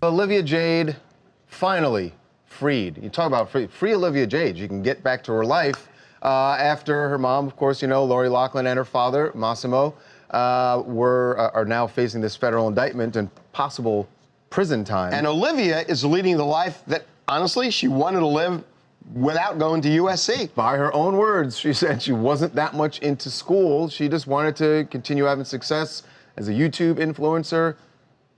Olivia Jade finally freed. You talk about free Olivia Jade. She can get back to her life after her mom, of course, you know, Loughlin, and her father, Massimo, are now facing this federal indictment and possible prison time. And Olivia is leading the life that, honestly, she wanted to live without going to USC. By her own words, she said she wasn't that much into school. She just wanted to continue having success as a YouTube influencer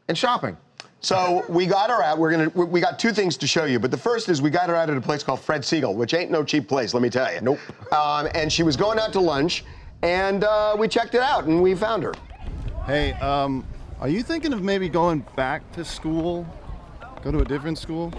and shopping. So we got her out. We got two things to show you, but the first is we got her out at a place called Fred Segal, which ain't no cheap place, let me tell you. Nope. And she was going out to lunch, and we checked it out, and we found her. Hey, are you thinking of maybe going back to school? Go to a different school?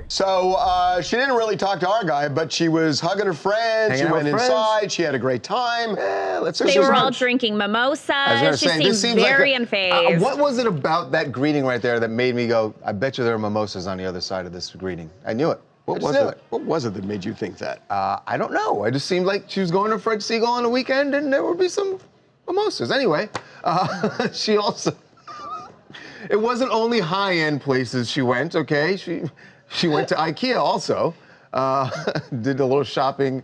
So she didn't really talk to our guy, but she was hugging her friends. She went inside. She had a great time. They were all drinking mimosas. She seemed very unfazed. What was it about that greeting right there that made me go, I bet you there are mimosas on the other side of this greeting? I knew it. What was it that made you think that? I don't know. It just seemed like she was going to Fred Segal on the weekend and there would be some mimosas. Anyway, she also, it wasn't only high-end places she went, okay? She went to IKEA also, did a little shopping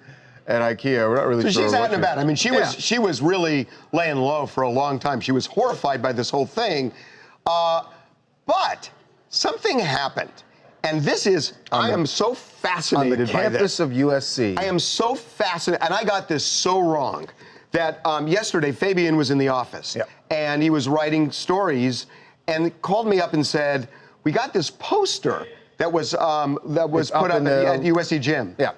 at IKEA. We're not really sure. So she's out and about. I mean, she was really laying low for a long time. She was horrified by this whole thing. But something happened. And this is, I am so fascinated by this. On the campus of USC. I am so fascinated, and I got this so wrong, that yesterday Fabian was in the office, and he was writing stories, and called me up and said, we got this poster that was put up at USC gym. Yeah.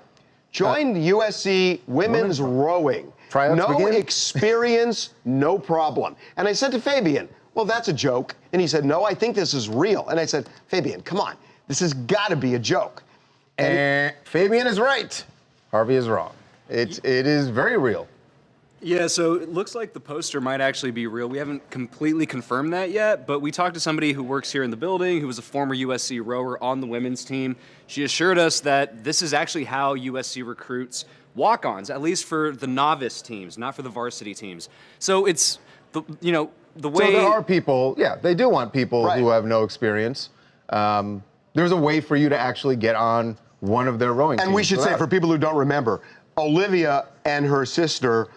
Join USC women's rowing. Tryouts no begin? Experience, no problem. And I said to Fabian, well, that's a joke. And he said, no, I think this is real. And I said, Fabian, come on. This has got to be a joke. And Fabian is right. Harvey is wrong. It is very real. Yeah, so it looks like the poster might actually be real. We haven't completely confirmed that yet, but we talked to somebody who works here in the building, who was a former USC rower on the women's team. She assured us that this is actually how USC recruits walk-ons, at least for the novice teams, not for the varsity teams. So it's, the way... So there are people, they do want people who have no experience. There's a way for you to actually get on one of their rowing teams. And we should say, for people who don't remember, Olivia and her sister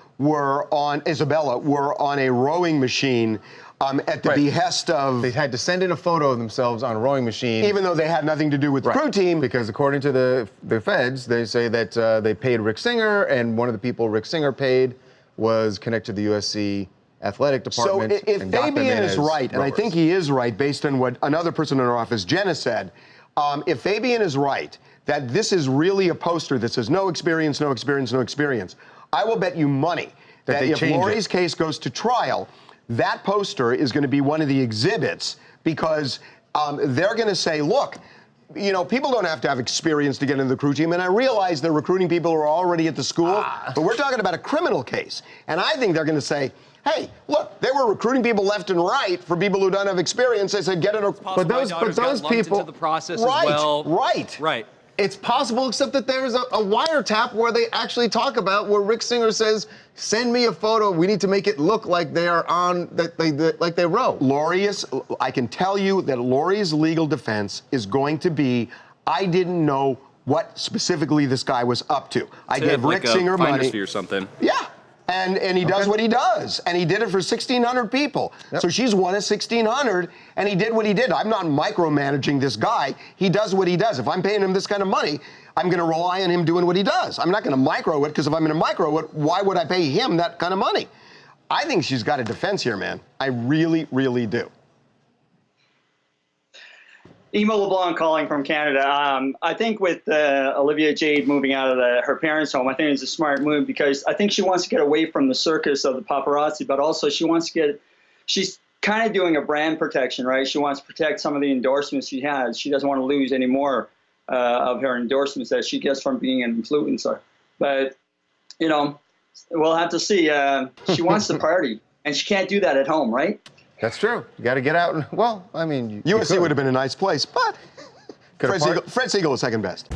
Isabella were on a rowing machine at the behest of... They had to send in a photo of themselves on a rowing machine. Even though they had nothing to do with the crew team. Because according to the feds, they say that they paid Rick Singer, and one of the people Rick Singer paid was connected to the USC athletic department. So if Fabian is right, and I think he is right based on what another person in our office, Jenna, said, if Fabian is right, that this is really a poster that says no experience, no experience, no experience, I will bet you money that if Lori's case goes to trial, that poster is going to be one of the exhibits, because they're going to say, look, you know, people don't have to have experience to get into the crew team, and I realize they're recruiting people who are already at the school, but we're talking about a criminal case, and I think they're going to say, hey, look, they were recruiting people left and right for people who don't have experience. They said, get it. But those people, into the process as well. Right. It's possible, except that there's a wiretap where they actually talk about where Rick Singer says, send me a photo. We need to make it look like they are on, like they row. I can tell you that Lori's legal defense is going to be, I didn't know what specifically this guy was up to. I gave Rick Singer money. Finder's fee or something. Yeah. And he does what he does, and he did it for 1,600 people. So she's one of 1,600, and he did what he did. I'm not micromanaging this guy. He does what he does. If I'm paying him this kind of money, I'm going to rely on him doing what he does. I'm not going to micro it, because if I'm going to micro it, why would I pay him that kind of money? I think she's got a defense here, man. I really, really do. Emo LeBlanc calling from Canada. I think with Olivia Jade moving out of her parents' home, I think it's a smart move, because I think she wants to get away from the circus of the paparazzi, but also she's kind of doing a brand protection, right? She wants to protect some of the endorsements she has. She doesn't want to lose any more of her endorsements that she gets from being an influencer. But, you know, we'll have to see. She wants to party, and she can't do that at home, right? That's true. You got to get out. Well, I mean, USC would have been a nice place, but Fred Segal was second best.